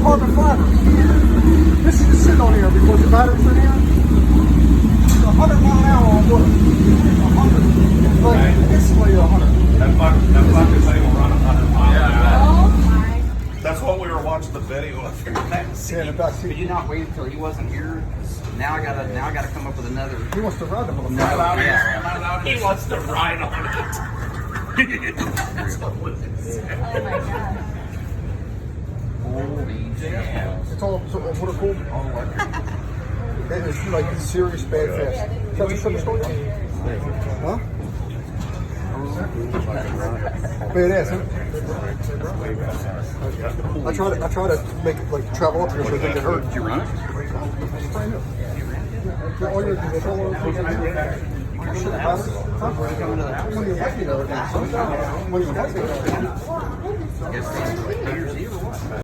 called carbon fiber. This is sitting on here because the battery's in here. It's 100 mile an hour on wood. 100. Like, instantly 100. That fucking thing will run 100 miles an hour. Oh my. That's what we were watching the video of. Yeah, in the back seat. Could you not wait until he wasn't here? 'Cause now I gotta come up with another. He wants to ride the motherfucker. No, yeah. He wants to ride on it. That's what was it. Oh my god. Holy damn. It's all what are called? All electric. And it's like serious bad fast. That's a sugar story? Huh? Badass, huh? I try to make it like travel up here so it doesn't get hurt. Did you run it? It's brand new. Yeah, all your control Come to the house. Coming to the house. when you like it, when you like it. Guess these are like New Year's Eve or what?